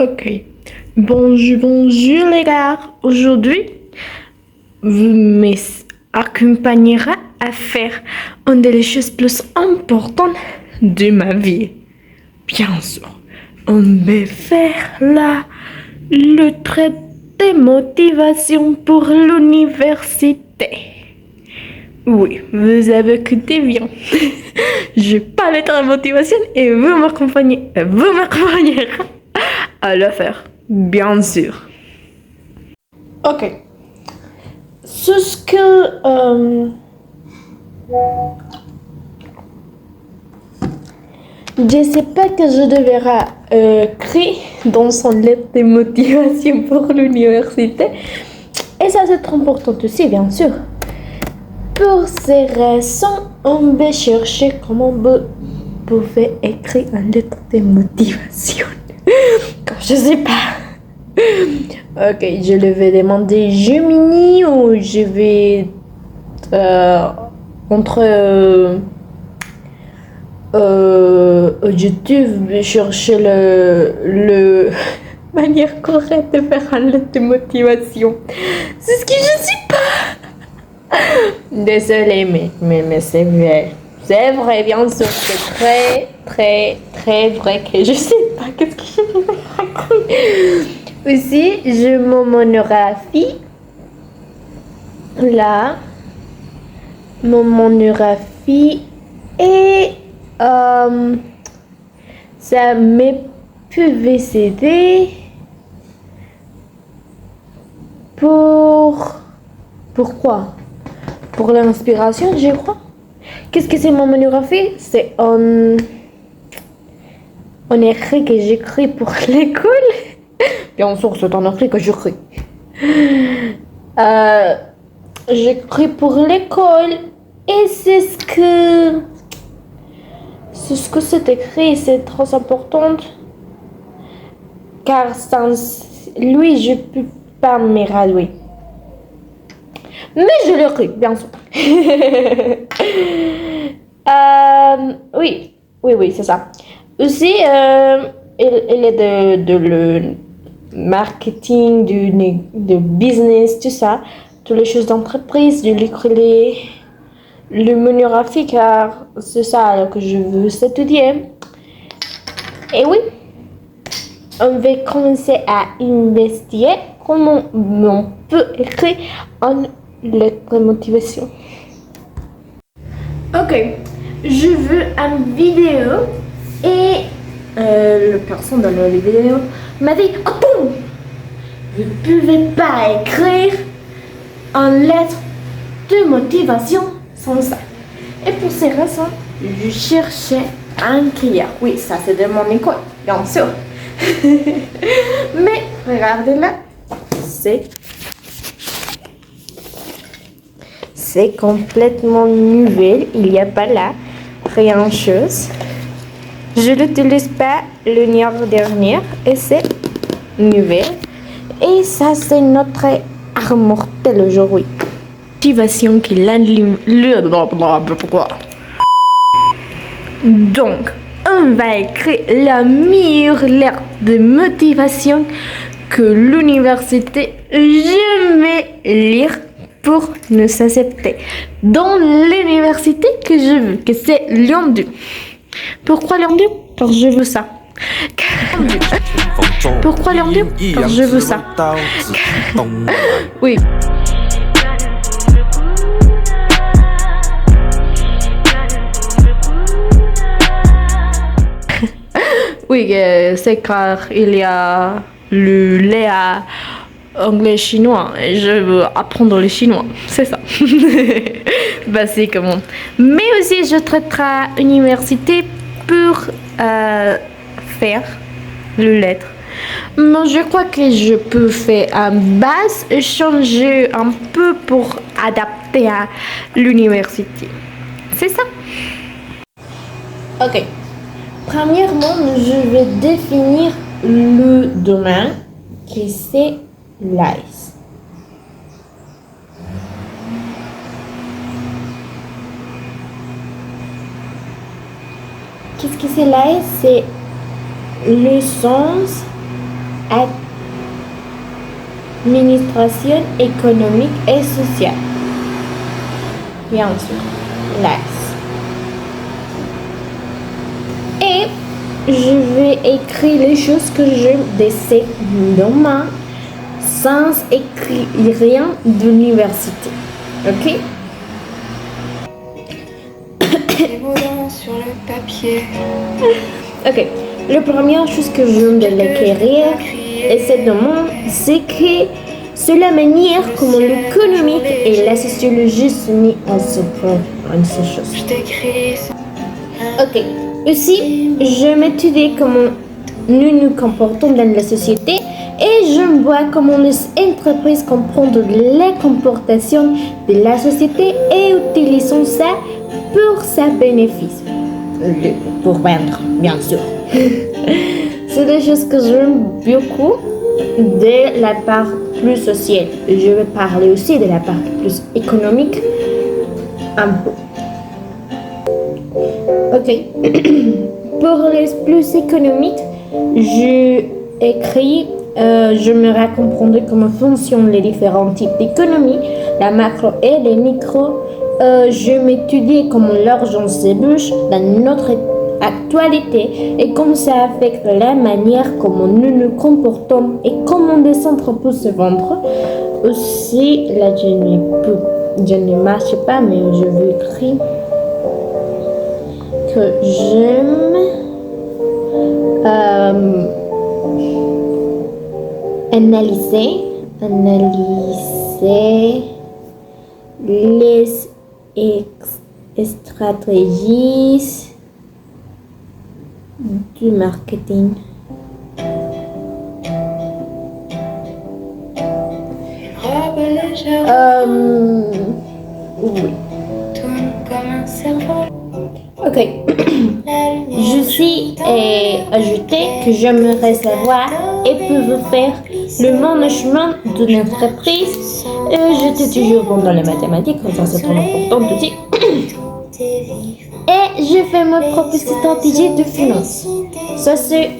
Ok. Bonjour les gars. Aujourd'hui, vous m'accompagnerez à faire une des choses plus importantes de ma vie. Bien sûr, on va faire le trait de motivation pour l'université. Oui, vous avez écouté bien. Je parle de la motivation et vous m'accompagnerez à le faire, bien sûr. Ok. Ce que je sais pas que je devrais créer dans son lettre de motivation pour l'université. Et ça c'est trop important aussi, bien sûr. Pour ces raisons, on va chercher comment vous pouvez écrire une lettre de motivation. Comme je sais pas. Ok, je le vais demander Gemini ou je vais entre YouTube chercher le manière correcte de faire une lettre de motivation. C'est ce que je sais pas. Désolée, mais c'est vrai. C'est vrai, bien sûr, c'est très vrai que je sais pas qu'est-ce que je vais raconter. Aussi, je me monographie. Là, mon monographie et ça me peut aider pourquoi? Pour l'inspiration, je crois. Qu'est-ce que c'est mon monographie? C'est un écrit que j'écris pour l'école. Bien sûr, c'est un écrit que j'écris. J'écris pour l'école et c'est ce que c'est écrit, c'est trop important car sans lui je peux pas me graduer. Mais je l'écris, bien sûr. Oui, c'est ça. Aussi, il est de le marketing, de business, tout ça, toutes les choses d'entreprise, de l'écrire, le monographie, car c'est ça que je veux étudier. Et oui, on va commencer à investiguer comment on peut écrire une lettre de motivation. Ok, je veux une vidéo et la personne dans la vidéo m'a dit « Attends, vous ne pouvez pas écrire une lettre de motivation sans ça. » Et pour ces raisons, je cherchais un client. Oui, ça c'est de mon école, bien sûr. Mais regardez là, c'est complètement nouvel. Il n'y a pas là rien de chose. Je l'utilise pas l'année dernière et c'est nouvel. Et ça c'est notre arme mortelle aujourd'hui. Motivation qui l'anime. Donc, on va écrire la meilleure lettre de motivation que l'université jamais lire pour nous accepter dans l'université que je veux, que c'est Lyon 2. Pourquoi Lyon 2? Parce que je veux ça. Pourquoi Lyon 2? Parce que je veux ça. Oui. Oui, c'est car il y a le lait à anglais-chinois et je veux apprendre le chinois, c'est ça. Basiquement. Mais aussi, je traiterai l'université pour faire le lettre. Mais je crois que je peux faire une base et changer un peu pour adapter à l'université. C'est ça. Ok. Premièrement, je vais définir le domaine qui c'est l'ICE. Qu'est-ce que c'est l'ICE? C'est licence administration économique et sociale. Bien sûr, l'AS. Et je vais écrire les choses que je décide demain sans écrire rien d'université. Ok? Les mots sur le papier. Ok. La première chose que je viens de l'écrire, et c'est demain, c'est que c'est la manière comment l'économique et la sociologie s'unissent en ces choses. Je t'écris. Ok. Aussi, je m'étudie comment nous nous comportons dans la société et je vois comment les entreprises comprennent les comportations de la société et utilisent ça pour sa bénéfice. Pour vendre, bien sûr. C'est des choses que j'aime beaucoup de la part plus sociale. Je vais parler aussi de la part plus économique un peu. Ok. Pour les plus économiques, je écris, je me comprendre comment fonctionnent les différents types d'économie, la macro et les micro. Je m'étudie comment l'argent se bouge dans notre actualité et comment ça affecte la manière comment nous nous comportons et comment des entreprises se vendre. Aussi, là je ne marche pas, mais je veux écrire que j'aime analyser les stratégies du marketing. Robe légère. Oui. Tourne comme un cerveau. Ok. Je suis ajouté que j'aimerais savoir et peux faire le management d'une entreprise. J'étais toujours bon dans les mathématiques, ça c'est trop important aussi. Et je fais ma propre stratégie de finance. Ça c'est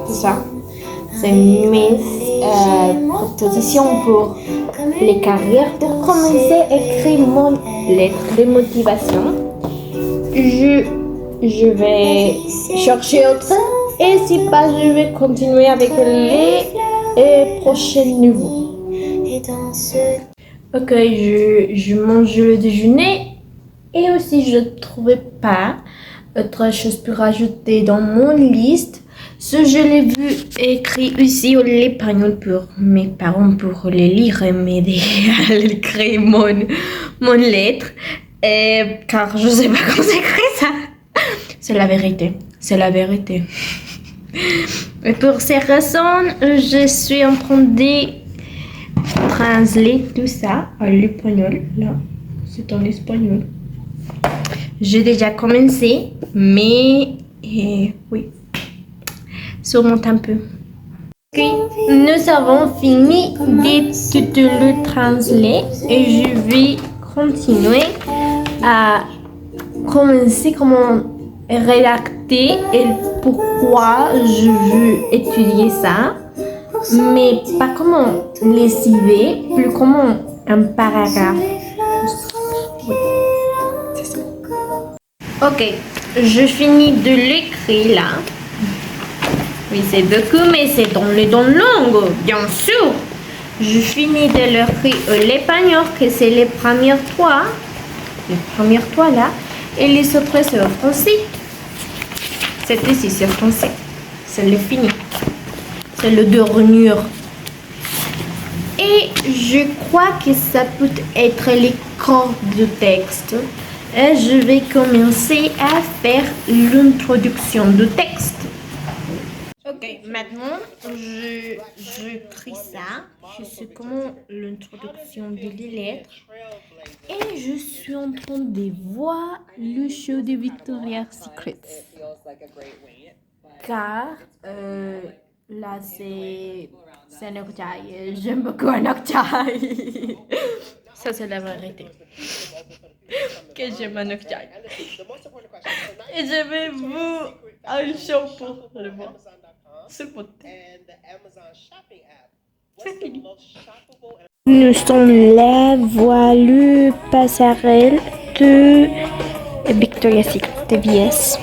ça. C'est mes propositions pour les carrières. Pour commencer à écrire mon lettre de motivation, je vais chercher autre et si pas, je vais continuer avec les prochains niveaux. Ok, je mange le déjeuner et aussi je ne trouvais pas autre chose pour rajouter dans mon liste. Ce je l'ai vu écrit ici au l'espagnol pour mes parents pour les lire et m'aider à écrire mon lettre. Car je sais pas comment s'écrit ça. C'est la vérité. C'est la vérité. Et pour ces raisons, je suis en train de translate tout ça en espagnol. Là, c'est en espagnol. J'ai déjà commencé, mais oui, sûrement un peu. Okay. Nous avons fini de tout le translate et je vais continuer à commencer comment rédacter et pourquoi je veux étudier ça, mais pas comment les CV, plus comment un paragraphe. Oui, c'est ça. Ok, je finis de l'écrire là. Oui, c'est beaucoup, mais c'est dans les langues, bien sûr. Je finis de l'écrire l'espagnol, que c'est les premières trois là, et les autres c'est le français. C'est ici, c'est français. C'est le fini. C'est le dernier. Et je crois que ça peut être les corps de texte. Et je vais commencer à faire l'introduction du texte. Ok, maintenant j'écris ça. Je sais comment l'introduction des lettres. Et je suis en train de voir le show de Victoria's Secret. Car là c'est un orteil. J'aime beaucoup un orteil. Ça c'est la vérité. Que j'aime un orteil. Et je vais vous Ah, il chapeau, le voir. C'est beau. C'est fini. Nous sommes la voilure passerelle de Victoria's Secret VS.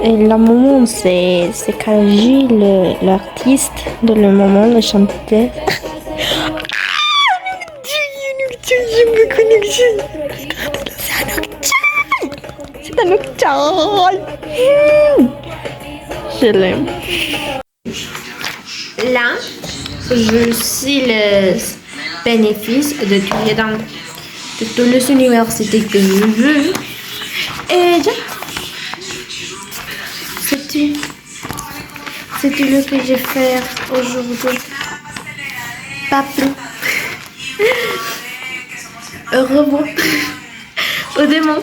Et le moment, c'est Kaji, l'artiste de le moment, le chanteur. C'est un octave. Je l'aime. Là, je sais le bénéfice de étudier dans toutes les universités que je veux. Et c'est tout ce que j'ai fait aujourd'hui. Pas plus. Au revoir. Au demain.